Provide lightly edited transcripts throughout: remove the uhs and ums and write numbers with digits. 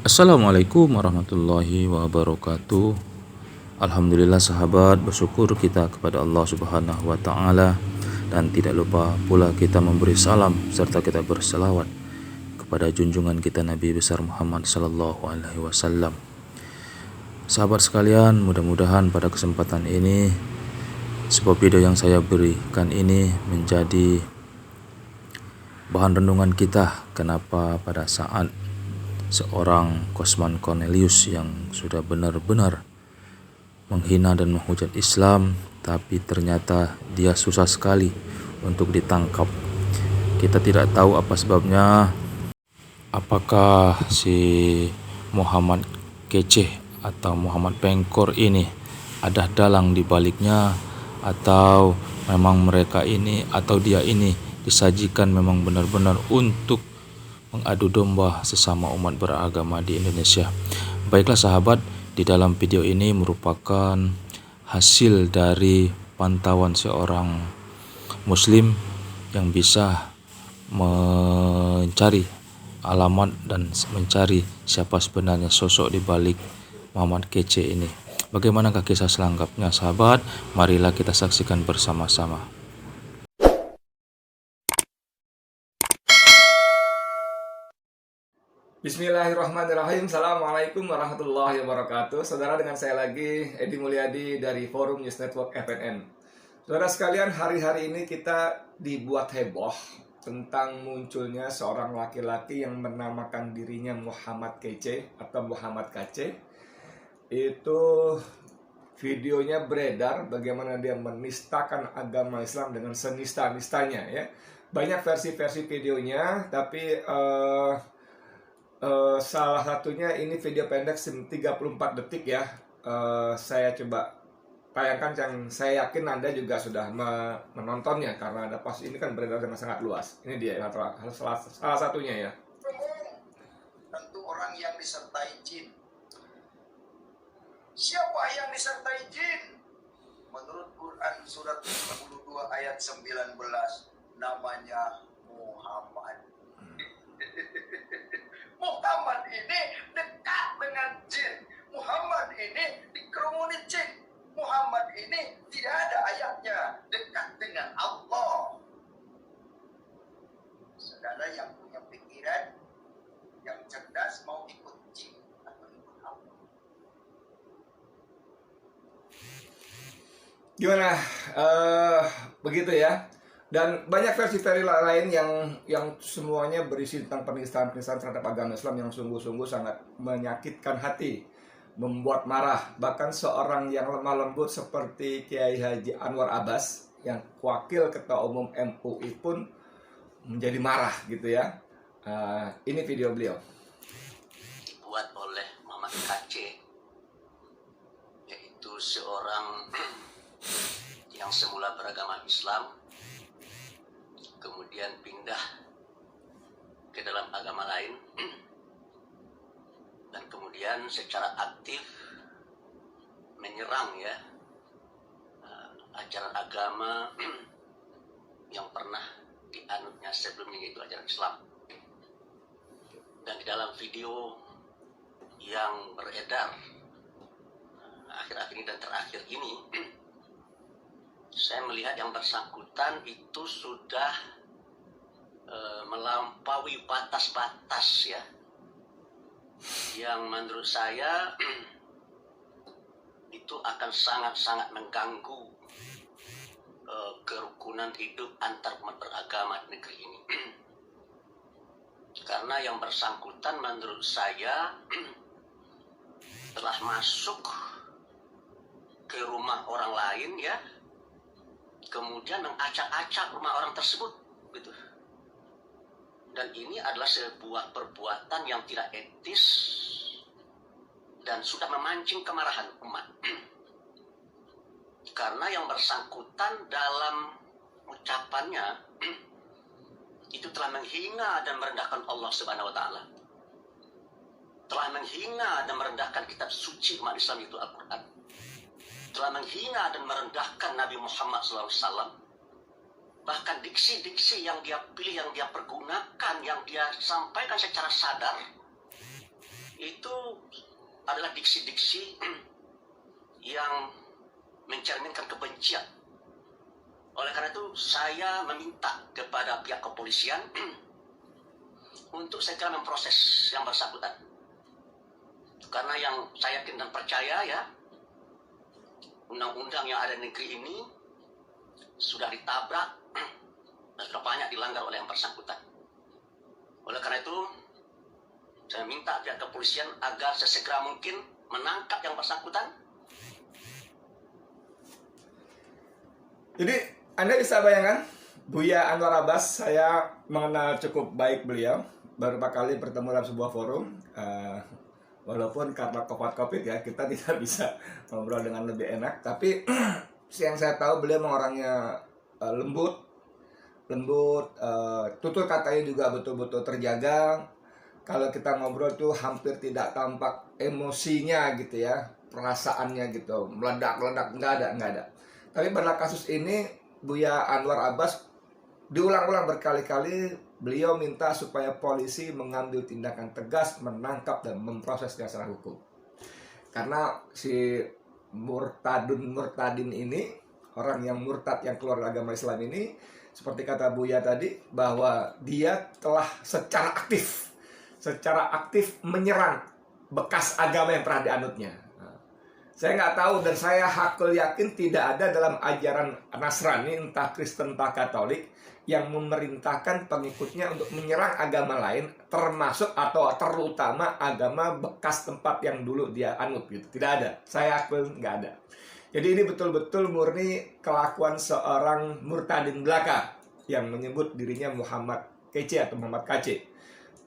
Assalamualaikum warahmatullahi wabarakatuh. Alhamdulillah sahabat, bersyukur kita kepada Allah Subhanahu wa taala dan tidak lupa pula kita memberi salam serta kita berselawat kepada junjungan kita Nabi besar Muhammad sallallahu alaihi wasallam. Sahabat sekalian, mudah-mudahan pada kesempatan ini sebuah video yang saya berikan ini menjadi bahan renungan kita kenapa pada saat seorang Kosman Cornelius yang sudah benar-benar menghina dan menghujat Islam, tapi ternyata dia susah sekali untuk ditangkap. Kita tidak tahu apa sebabnya, apakah si Muhammad Keceh atau Muhammad Pengkor ini ada dalang di baliknya, atau memang mereka ini atau dia ini disajikan memang benar-benar untuk mengadu domba sesama umat beragama di Indonesia. Baiklah sahabat, di dalam video ini merupakan hasil dari pantauan seorang muslim yang bisa mencari alamat dan mencari siapa sebenarnya sosok di balik Muhammad Keceh ini. Bagaimanakah kisah selengkapnya sahabat? Marilah kita saksikan bersama-sama. Bismillahirrahmanirrahim. Assalamualaikum warahmatullahi wabarakatuh. Saudara, dengan saya lagi Edi Mulyadi dari Forum News Network FNN. Saudara sekalian, hari-hari ini kita dibuat heboh tentang munculnya seorang laki-laki yang menamakan dirinya Muhammad Keceh atau Muhammad Kaceh. Itu videonya beredar bagaimana dia menistakan agama Islam dengan senista-nistanya ya. Banyak versi-versi videonya, tapi salah satunya ini video pendek 34 detik ya. Saya coba tayangkan, yang saya yakin Anda juga sudah menontonnya karena ada pas ini kan beredar dengan sangat luas. Ini dia salah satunya ya. Tentu orang yang disertai jin. Siapa yang disertai jin? Menurut Quran surat 52 ayat 19, namanya Muhammad. Muhammad ini dekat dengan jin. Muhammad ini dikerumuni jin. Muhammad ini tidak ada ayatnya dekat dengan Allah. Saudara yang punya pikiran, yang cerdas, mau ikut jin atau ikut Allah? Gimana? Begitu ya. Dan banyak versi-versi lain yang semuanya berisi tentang penistaan-penistaan terhadap agama Islam yang sungguh-sungguh sangat menyakitkan hati, membuat marah. Bahkan seorang yang lemah lembut seperti Kiai Haji Anwar Abbas yang wakil ketua umum MUI pun menjadi marah gitu ya. Ini video beliau. Dibuat oleh Muhammad Kaceh, yaitu seorang yang semula beragama Islam, kemudian pindah ke dalam agama lain, dan kemudian secara aktif menyerang ya ajaran agama yang pernah dianutnya sebelumnya, yaitu ajaran Islam. Dan di dalam video yang beredar akhir-akhir ini dan terakhir ini, saya melihat yang bersangkutan itu sudah melampaui batas-batas ya, yang menurut saya itu akan sangat-sangat mengganggu kerukunan hidup antar umat beragama di negeri ini. Karena yang bersangkutan menurut saya telah masuk ke rumah orang lain ya, kemudian mengacak-acak rumah orang tersebut gitu. Dan ini adalah sebuah perbuatan yang tidak etis dan sudah memancing kemarahan umat. Karena yang bersangkutan dalam ucapannya itu telah menghina dan merendahkan Allah Subhanahu wa taala. Telah menghina dan merendahkan kitab suci umat Islam, itu Al-Qur'an. Telah menghina dan merendahkan Nabi Muhammad SAW. Bahkan diksi-diksi yang dia pilih, yang dia pergunakan, yang dia sampaikan secara sadar, itu adalah diksi-diksi yang mencerminkan kebencian. Oleh karena itu, saya meminta kepada pihak kepolisian untuk segera memproses yang bersangkutan. Karena yang saya yakin dan percaya ya, undang-undang yang ada di negeri ini sudah ditabrak dan sudah banyak dilanggar oleh yang bersangkutan. Oleh karena itu, saya minta pihak kepolisian agar sesegera mungkin menangkap yang bersangkutan. Jadi Anda bisa bayangkan, Buya Anwar Abbas, saya mengenal cukup baik beliau. Beberapa kali bertemu dalam sebuah forum. Walaupun karena COVID ya, kita tidak bisa ngobrol dengan lebih enak. Tapi yang saya tahu beliau memang orangnya lembut, tutur katanya juga betul-betul terjaga. Kalau kita ngobrol tuh hampir tidak tampak emosinya gitu ya, perasaannya gitu, meledak-meledak, nggak ada. Tapi pada kasus ini, Buya Anwar Abbas diulang-ulang berkali-kali beliau minta supaya polisi mengambil tindakan tegas, menangkap dan memprosesnya secara hukum. Karena si murtadin ini, orang yang murtad yang keluar dari agama Islam ini, seperti kata Buya tadi, bahwa dia telah secara aktif menyerang bekas agama yang pernah dianutnya. Saya nggak tahu dan saya hakul yakin tidak ada dalam ajaran Nasrani, entah Kristen entah Katolik, yang memerintahkan pengikutnya untuk menyerang agama lain, termasuk atau terutama agama bekas tempat yang dulu dia anut gitu. Tidak ada. Saya akui nggak ada. Jadi ini betul-betul murni kelakuan seorang murtadin belaka yang menyebut dirinya Muhammad KC atau Muhammad KC.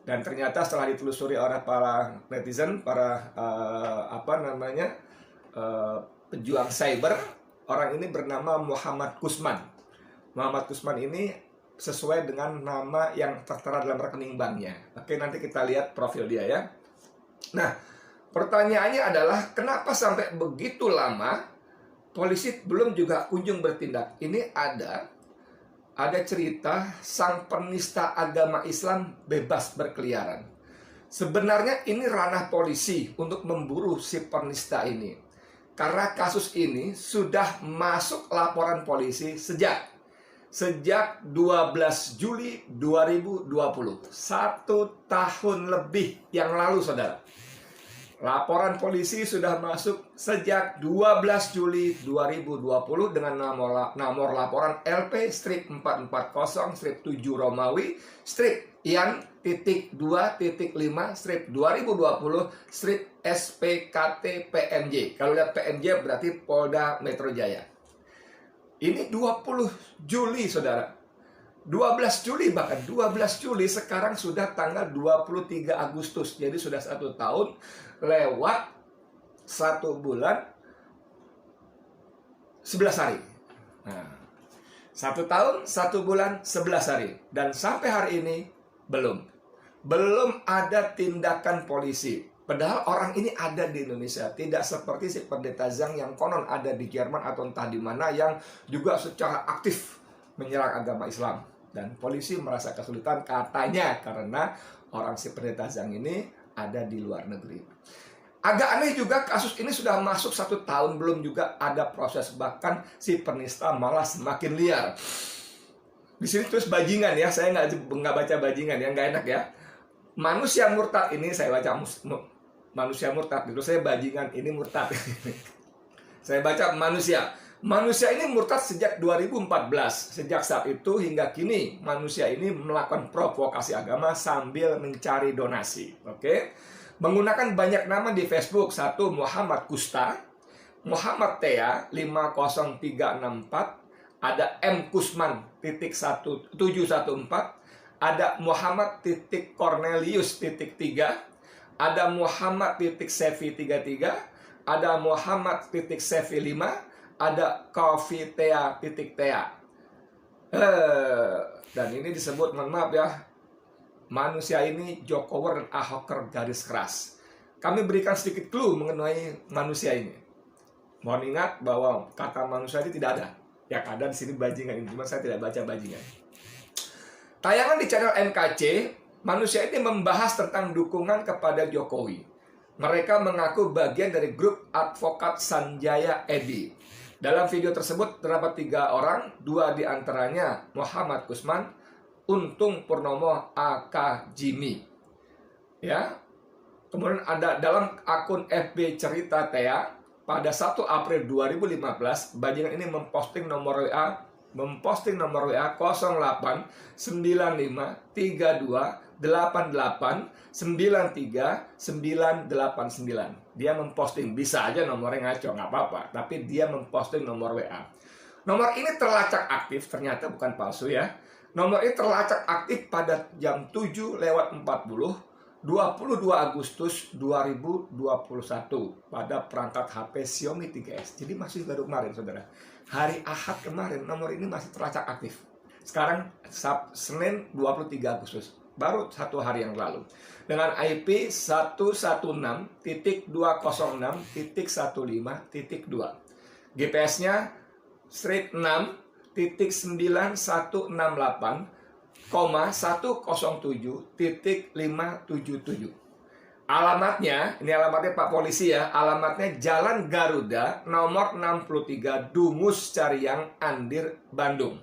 Dan ternyata setelah ditelusuri oleh para netizen, para pejuang cyber, orang ini bernama Muhammad Kusman. Muhammad Kusman ini sesuai dengan nama yang tertera dalam rekening banknya. Oke, nanti kita lihat profil dia ya. Nah, pertanyaannya adalah kenapa sampai begitu lama polisi belum juga kunjung bertindak? Ini ada cerita sang penista agama Islam bebas berkeliaran. Sebenarnya ini ranah polisi untuk memburu si penista ini. Karena kasus ini sudah masuk laporan polisi sejak 12 Juli 2020. 1 tahun lebih yang lalu, saudara. Laporan polisi sudah masuk sejak 12 Juli 2020 dengan nomor laporan LP-440-7 Romawi Ian /5/2020/SPKT PNJ. Kalau lihat PNJ berarti Polda Metro Jaya. Ini 20 Juli, saudara. 12 Juli bahkan 12 Juli sekarang sudah tanggal 23 Agustus. Jadi sudah 1 tahun lewat 1 bulan 11 hari. Nah, 1 tahun 1 bulan 11 hari. Dan sampai hari ini belum ada tindakan polisi. Padahal orang ini ada di Indonesia. Tidak seperti si pendeta Zhang yang konon ada di Jerman atau entah di mana, yang juga secara aktif menyerang agama Islam. Dan polisi merasa kesulitan katanya karena orang si pendeta Zhang ini ada di luar negeri. Agak aneh juga, kasus ini sudah masuk 1 tahun belum juga ada proses, bahkan si penista malah semakin liar. Di sini terus bajingan ya, saya nggak baca bajingan ya, nggak enak ya. Manusia murtad ini saya baca manusia murtad, itu saya bajingan ini murtad. Saya baca manusia ini murtad sejak 2014. Sejak saat itu hingga kini manusia ini melakukan provokasi agama sambil mencari donasi. Oke? Menggunakan banyak nama di Facebook. 1 Muhammad Kusta, Muhammad Tea 50364, ada M Kusman .714, ada Muhammad Cornelius .3, ada Muhammad Sefi 33, ada Muhammad Sefi 5, ada Coffee Tea Tea. Dan ini disebut, mohon maaf ya, manusia ini Jokower dan Ahoker garis keras. Kami berikan sedikit clue mengenai manusia ini. Mohon ingat bahwa kata manusia ini tidak ada. Yang ada di sini bajingan ini, cuma saya tidak baca bajingan. Tayangan di channel NKC, manusia ini membahas tentang dukungan kepada Jokowi. Mereka mengaku bagian dari grup advokat Sanjaya Edi. Dalam video tersebut terdapat 3 orang, 2 diantaranya Muhammad Kusman, Untung Purnomo, AK Jimmy. Ya. Kemudian ada dalam akun FB Cerita Tea pada 1 April 2015, bajingan ini memposting nomor WA 08 95 32 88 93 989. Dia memposting, bisa aja nomornya ngaco, nggak apa-apa, tapi dia memposting nomor WA. Nomor ini terlacak aktif, ternyata bukan palsu ya. Nomor ini terlacak aktif pada jam 7:40 22 Agustus 2021 pada perangkat HP Xiaomi 3S. Jadi masih baru kemarin, saudara. Hari Ahad kemarin nomor ini masih terlacak aktif. Sekarang Senin 23 Agustus, baru 1 hari yang lalu. Dengan IP 116.206.15.2. GPS-nya straight 6.9168,107.577. Alamatnya, ini alamatnya Pak Polisi ya, alamatnya Jalan Garuda nomor 63 Dungus Cariang Andir Bandung.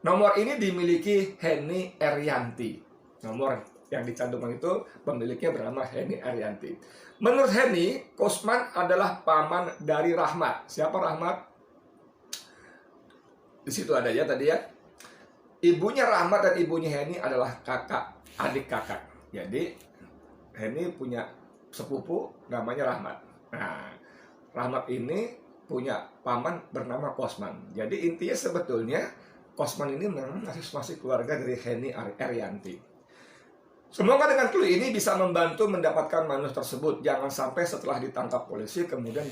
Nomor ini dimiliki Heni Erianti. Nomor yang dicantumkan itu pemiliknya bernama Heni Erianti. Menurut Heni, Kusman adalah paman dari Rahmat. Siapa Rahmat? Di situ ada ya tadi ya. Ibunya Rahmat dan ibunya Heni adalah adik kakak. Jadi Heni punya sepupu namanya Rahmat. Nah, Rahmat ini punya paman bernama Kusman. Jadi intinya sebetulnya Kusman ini memang masih keluarga dari Heni Erianti. Semoga dengan clue ini bisa membantu mendapatkan manusia tersebut. Jangan sampai setelah ditangkap polisi kemudian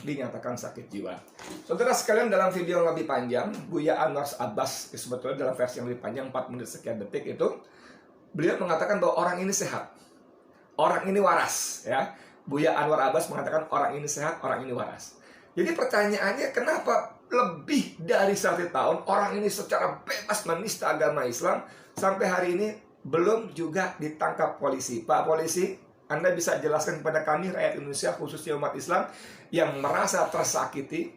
dinyatakan sakit jiwa. Saudara sekalian, dalam video yang lebih panjang, Buya Anwar Abbas, sebetulnya dalam versi yang lebih panjang 4 menit sekian detik itu, beliau mengatakan bahwa orang ini sehat, orang ini waras. Ya, Buya Anwar Abbas mengatakan orang ini sehat, orang ini waras. Jadi pertanyaannya, kenapa lebih dari 1 tahun orang ini secara bebas menista agama Islam sampai hari ini belum juga ditangkap polisi? Pak Polisi, Anda bisa jelaskan kepada kami rakyat Indonesia, khususnya umat Islam yang merasa tersakiti,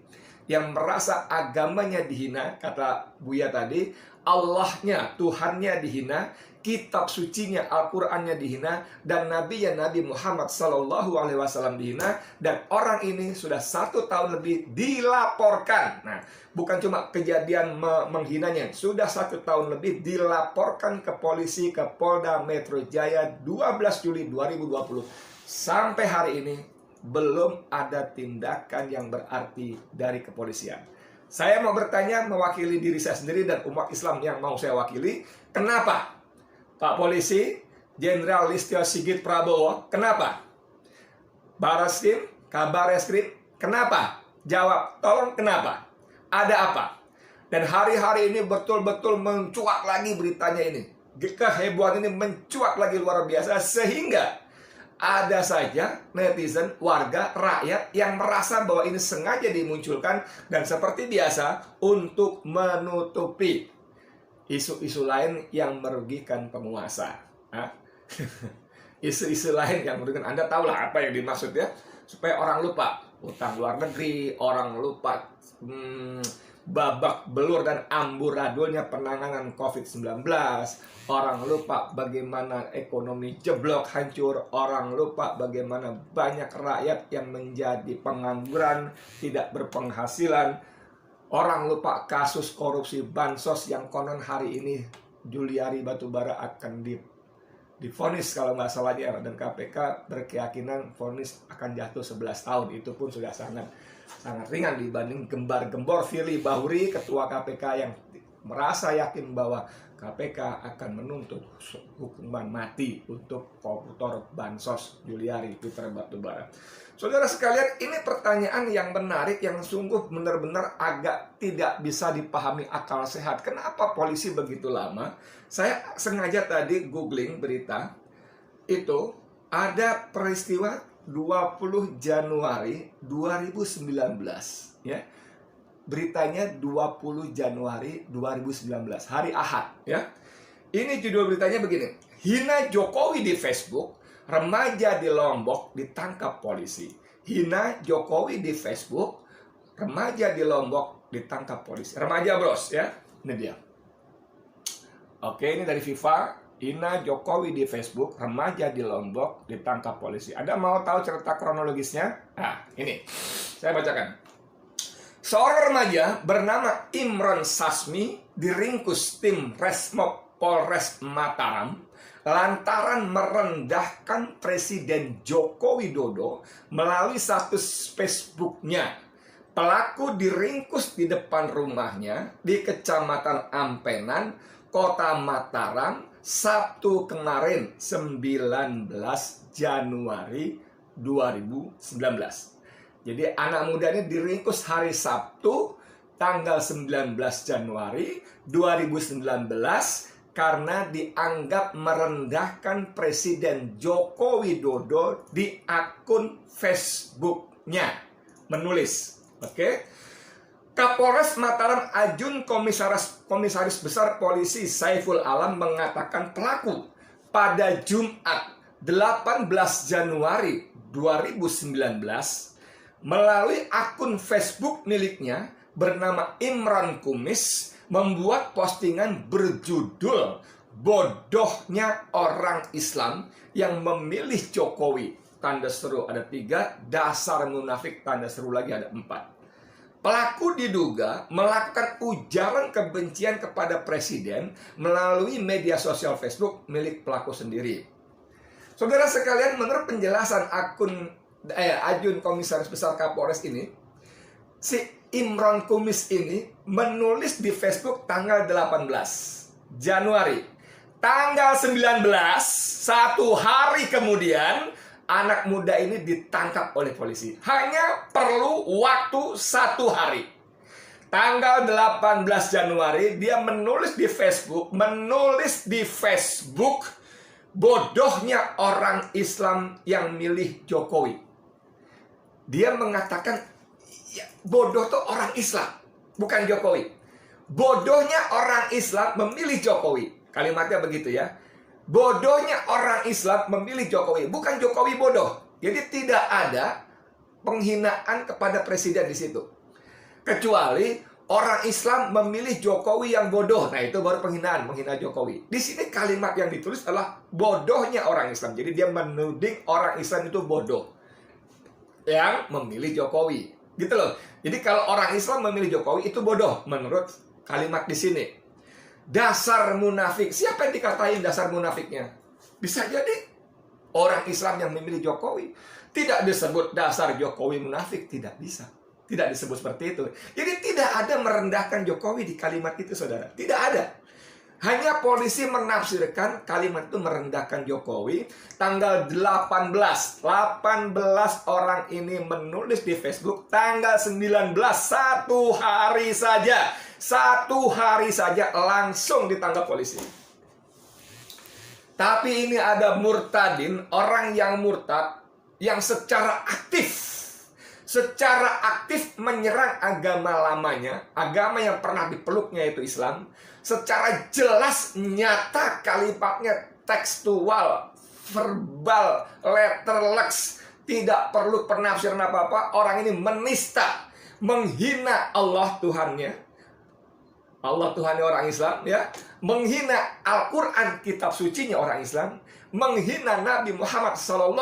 yang merasa agamanya dihina, kata Buya tadi, Allahnya, Tuhannya dihina, kitab sucinya, Al-Qur'annya dihina, dan Nabi Muhammad SAW dihina, dan orang ini sudah 1 tahun lebih dilaporkan. Nah, bukan cuma kejadian menghinanya, sudah 1 tahun lebih dilaporkan ke polisi, ke Polda Metro Jaya 12 Juli 2020. Sampai hari ini belum ada tindakan yang berarti dari kepolisian. Saya mau bertanya mewakili diri saya sendiri dan umat Islam yang mau saya wakili, kenapa Pak Polisi, Jenderal Listio Sigit Prabowo, kenapa? Barreskrim, Kabar Eskrim, kenapa? Jawab, tolong kenapa? Ada apa? Dan hari-hari ini betul-betul mencuat lagi beritanya ini. Kehebohan ini mencuat lagi luar biasa, sehingga ada saja netizen, warga, rakyat yang merasa bahwa ini sengaja dimunculkan dan seperti biasa untuk menutupi isu-isu lain yang merugikan penguasa. Isu-isu lain yang merugikan, Anda tahulah apa yang dimaksud ya, supaya orang lupa utang luar negeri, orang lupa babak belur dan amburadulnya penanganan COVID-19, orang lupa bagaimana ekonomi jeblok hancur, orang lupa bagaimana banyak rakyat yang menjadi pengangguran, tidak berpenghasilan, orang lupa kasus korupsi bansos yang konon hari ini Juliari Batubara akan divonis kalau nggak salahnya, dan KPK berkeyakinan vonis akan jatuh 11 tahun. Itu pun sudah sangat ringan dibanding gembar-gembor Firly Bahuri, ketua KPK, yang merasa yakin bahwa KPK akan menuntut hukuman mati untuk koruptor bansos Juliari Peter Batubara. Saudara sekalian, ini pertanyaan yang menarik, yang sungguh benar-benar agak tidak bisa dipahami akal sehat. Kenapa polisi begitu lama? Saya sengaja tadi googling berita itu, ada peristiwa 20 Januari 2019 ya. Beritanya 20 Januari 2019, hari Ahad ya. Ini judul beritanya begini: hina Jokowi di Facebook, remaja di Lombok ditangkap polisi. Hina Jokowi di Facebook, remaja di Lombok ditangkap polisi. Remaja bros ya, ini dia. Oke, ini dari FIFA. Hina Jokowi di Facebook, remaja di Lombok ditangkap polisi. Ada mau tahu cerita kronologisnya? Nah, ini saya bacakan. Seorang remaja bernama Imron Sasmi diringkus tim Resmob Polres Mataram lantaran merendahkan Presiden Joko Widodo melalui status Facebooknya. Pelaku diringkus di depan rumahnya di Kecamatan Ampenan, Kota Mataram, Sabtu kemarin 19 Januari 2019. Jadi anak muda ini diringkus hari Sabtu tanggal 19 Januari 2019 karena dianggap merendahkan Presiden Joko Widodo di akun Facebooknya. Menulis, oke? Kapolres Mataram Ajun Komisaris Besar Polisi Saiful Alam mengatakan pelaku pada Jumat 18 Januari 2019 melalui akun Facebook miliknya bernama Imran Kumis membuat postingan berjudul "Bodohnya Orang Islam yang Memilih Jokowi". Tanda seru ada 3, dasar munafik tanda seru lagi ada 4. Pelaku diduga melakukan ujaran kebencian kepada presiden melalui media sosial Facebook milik pelaku sendiri. Saudara sekalian, menurut penjelasan akun Ajun Komisaris Besar Kapolres ini, si Imron Kumis ini menulis di Facebook tanggal 18 Januari. Tanggal 19, 1 hari kemudian, anak muda ini ditangkap oleh polisi. Hanya perlu waktu 1 hari. Tanggal 18 Januari dia menulis di Facebook, bodohnya orang Islam yang milih Jokowi. Dia mengatakan ya, bodoh tuh orang Islam, bukan Jokowi. Bodohnya orang Islam memilih Jokowi. Kalimatnya begitu ya. Bodohnya orang Islam memilih Jokowi, bukan Jokowi bodoh. Jadi tidak ada penghinaan kepada presiden di situ. Kecuali orang Islam memilih Jokowi yang bodoh. Nah, itu baru penghinaan, menghina Jokowi. Di sini kalimat yang ditulis adalah bodohnya orang Islam. Jadi dia menuding orang Islam itu bodoh yang memilih Jokowi. Gitu loh. Jadi kalau orang Islam memilih Jokowi itu bodoh menurut kalimat di sini. Dasar munafik. Siapa yang dikatain dasar munafiknya? Bisa jadi orang Islam yang memilih Jokowi. Tidak disebut dasar Jokowi munafik. Tidak bisa. Tidak disebut seperti itu. Jadi tidak ada merendahkan Jokowi di kalimat itu, saudara. Tidak ada. Hanya polisi menafsirkan kalimat itu merendahkan Jokowi. Tanggal 18 orang ini menulis di Facebook. Tanggal 19, 1 hari saja. 1 hari saja langsung ditangkap polisi. Tapi ini ada murtadin, orang yang murtad, yang secara aktif menyerang agama lamanya, agama yang pernah dipeluknya yaitu Islam. Secara jelas, nyata kalimatnya tekstual, verbal, letterleks, tidak perlu penafsiran apa-apa. Orang ini menista, menghina Allah Tuhannya. Allah Tuhannya orang Islam, ya, menghina Al-Quran, kitab sucinya orang Islam, menghina Nabi Muhammad SAW,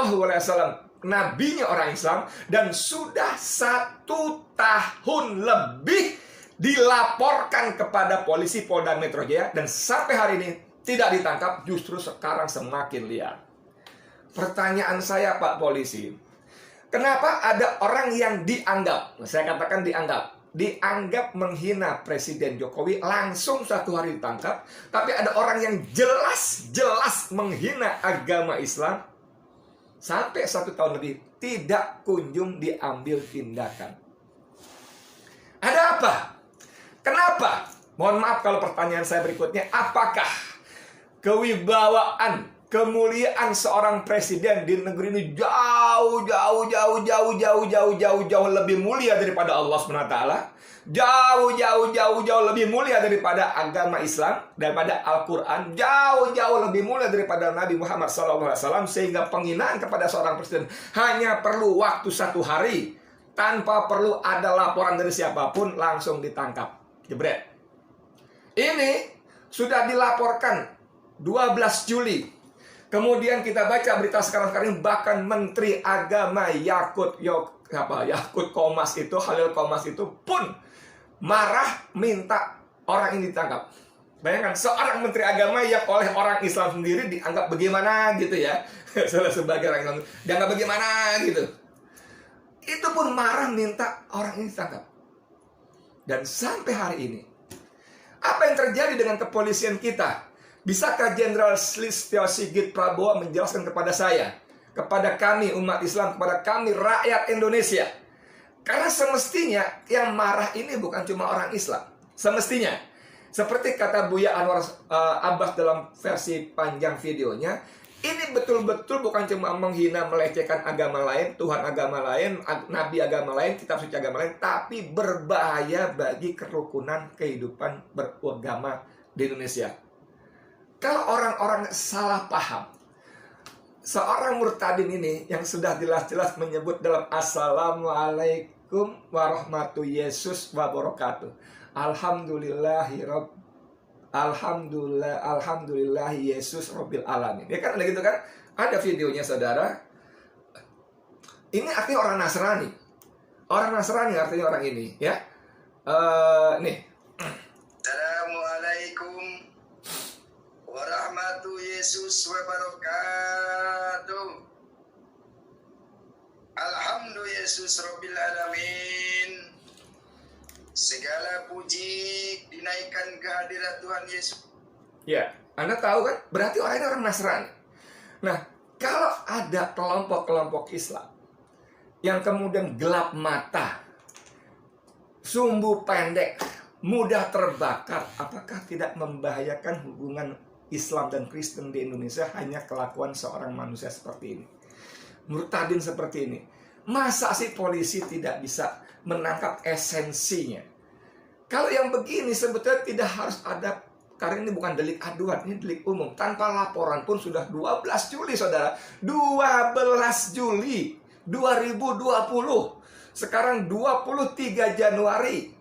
nabinya orang Islam, dan sudah 1 tahun lebih dilaporkan kepada polisi Polda Metro Jaya, dan sampai hari ini tidak ditangkap, justru sekarang semakin liar. Pertanyaan saya, Pak Polisi, kenapa ada orang yang dianggap, saya katakan dianggap menghina Presiden Jokowi, langsung 1 hari ditangkap, tapi ada orang yang jelas menghina agama Islam, sampai 1 tahun lebih tidak kunjung diambil tindakan? Ada apa? Kenapa? Mohon maaf kalau pertanyaan saya berikutnya, apakah kewibawaan kemuliaan seorang presiden di negeri ini jauh lebih mulia daripada Allah SWT. Jauh lebih mulia daripada agama Islam, daripada Al-Quran, jauh lebih mulia daripada Nabi Muhammad SAW. Sehingga penghinaan kepada seorang presiden hanya perlu waktu 1 hari, tanpa perlu ada laporan dari siapapun, langsung ditangkap, jebret. Ini sudah dilaporkan 12 Juli. Kemudian kita baca berita sekarang ini, bahkan Menteri Agama Yakut Komas itu, Khalil Komas itu pun marah minta orang ini ditangkap. Bayangkan, seorang Menteri Agama yang oleh orang Islam sendiri dianggap bagaimana gitu ya. Sebagai orang Islam dianggap bagaimana gitu. Itu pun marah minta orang ini ditangkap. Dan sampai hari ini, apa yang terjadi dengan kepolisian kita? Bisakah Jenderal Listio Sigit Prabowo menjelaskan kepada saya, kepada kami umat Islam, kepada kami rakyat Indonesia? Karena semestinya yang marah ini bukan cuma orang Islam. Semestinya, seperti kata Buya Anwar Abbas dalam versi panjang videonya, ini betul-betul bukan cuma menghina, melecehkan agama lain, Tuhan agama lain, Nabi agama lain, kitab suci agama lain, tapi berbahaya bagi kerukunan kehidupan beragama di Indonesia. Kalau orang-orang salah paham, seorang murtadin ini yang sudah jelas-jelas menyebut dalam Assalamualaikum warahmatullahi wabarakatuh, Alhamdulillah Yesus Rabbil Alamin. Ya kan, ada gitu kan? Ada videonya saudara. Ini artinya orang Nasrani. Orang Nasrani artinya orang ini, ya. Nih. Assalamualaikum warahmatullahi wabarakatuh. Alhamdulillah Yesus Rabbil Alamin. Segala puji dinaikkan kehadirat Tuhan Yesus. Ya, Anda tahu kan? Berarti orang ini orang Nasrani. Nah, kalau ada kelompok-kelompok Islam yang kemudian gelap mata, sumbu pendek, mudah terbakar, apakah tidak membahayakan hubungan Islam dan Kristen di Indonesia hanya kelakuan seorang manusia seperti ini? Murtadin seperti ini. Masa sih polisi tidak bisa menangkap esensinya? Kalau yang begini sebetulnya tidak harus ada, karena ini bukan delik aduan, ini delik umum. Tanpa laporan pun sudah 12 Juli, saudara. 12 Juli 2020. Sekarang 23 Januari.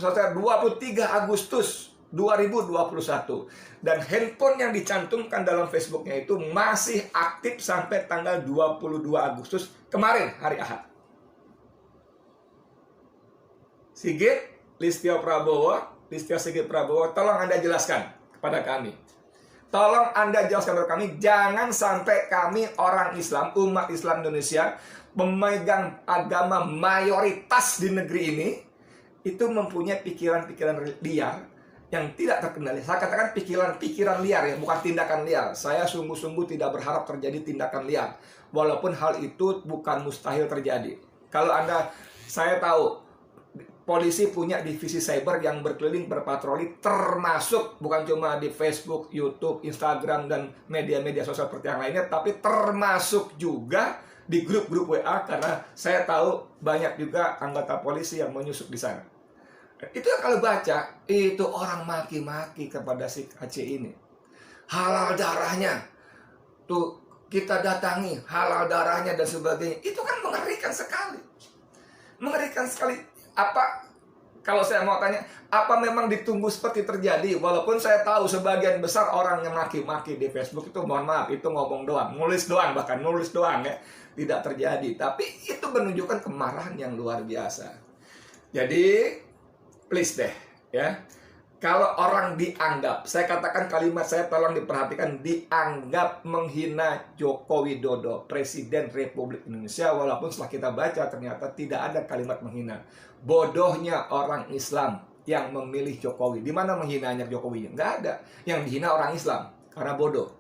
Saudara, 23 Agustus 2021. Dan handphone yang dicantumkan dalam Facebooknya itu masih aktif sampai tanggal 22 Agustus kemarin, hari Ahad. Listio Sigit Prabowo, tolong Anda jelaskan kepada kami. Tolong Anda jelaskan kepada kami, jangan sampai kami orang Islam, umat Islam Indonesia, memegang agama mayoritas di negeri ini, itu mempunyai pikiran-pikiran liar yang tidak terkendali. Saya katakan pikiran liar ya, bukan tindakan liar. Saya sungguh-sungguh tidak berharap terjadi tindakan liar, walaupun hal itu bukan mustahil terjadi. Kalau saya tahu polisi punya divisi cyber yang berkeliling berpatroli, termasuk bukan cuma di Facebook, YouTube, Instagram, dan media-media sosial seperti yang lainnya, tapi termasuk juga di grup-grup WA, karena saya tahu banyak juga anggota polisi yang menyusup di sana. Itu yang kalau baca, itu orang maki-maki kepada si Aceh ini. Halal darahnya, tuh kita datangi, halal darahnya dan sebagainya. Itu kan mengerikan sekali. Mengerikan sekali. Kalau saya mau tanya, apa memang ditunggu seperti terjadi? Walaupun saya tahu sebagian besar orang yang maki-maki di Facebook itu, mohon maaf, itu ngomong doang, nulis doang ya, tidak terjadi. Tapi itu menunjukkan kemarahan yang luar biasa. Jadi, please deh, ya. Kalau orang dianggap, saya katakan kalimat saya tolong diperhatikan, dianggap menghina Joko Widodo, Presiden Republik Indonesia, walaupun setelah kita baca ternyata tidak ada kalimat menghina. Bodohnya orang Islam yang memilih Jokowi. Di mana menghinanya Jokowi? Nggak ada. Yang dihina orang Islam karena bodoh.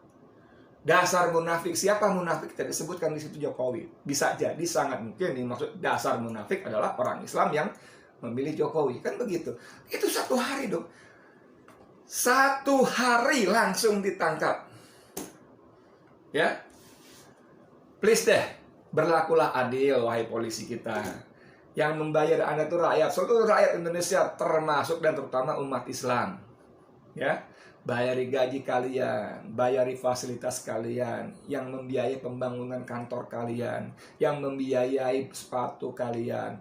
Dasar munafik. Siapa munafik? Tidak disebutkan di situ Jokowi. Bisa jadi, sangat mungkin dimaksud dasar munafik adalah orang Islam yang memilih Jokowi. Kan begitu. Itu 1 hari dong. 1 hari langsung ditangkap. Ya, please deh, berlakulah adil wahai polisi kita. Yang membayar Anda itu rakyat, seluruh rakyat Indonesia, termasuk dan terutama umat Islam. Ya, bayari gaji kalian, bayari fasilitas kalian, yang membiayai pembangunan kantor kalian, yang membiayai sepatu kalian,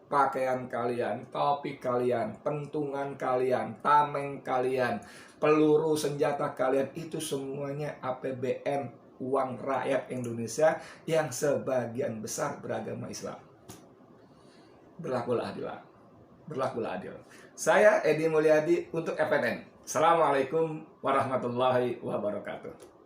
pakaian kalian, topi kalian, pentungan kalian, tameng kalian, peluru senjata kalian, itu semuanya APBN, uang rakyat Indonesia yang sebagian besar beragama Islam. Berlakulah adil. Berlakulah adil. Saya Edi Mulyadi untuk FNN. Assalamualaikum warahmatullahi wabarakatuh.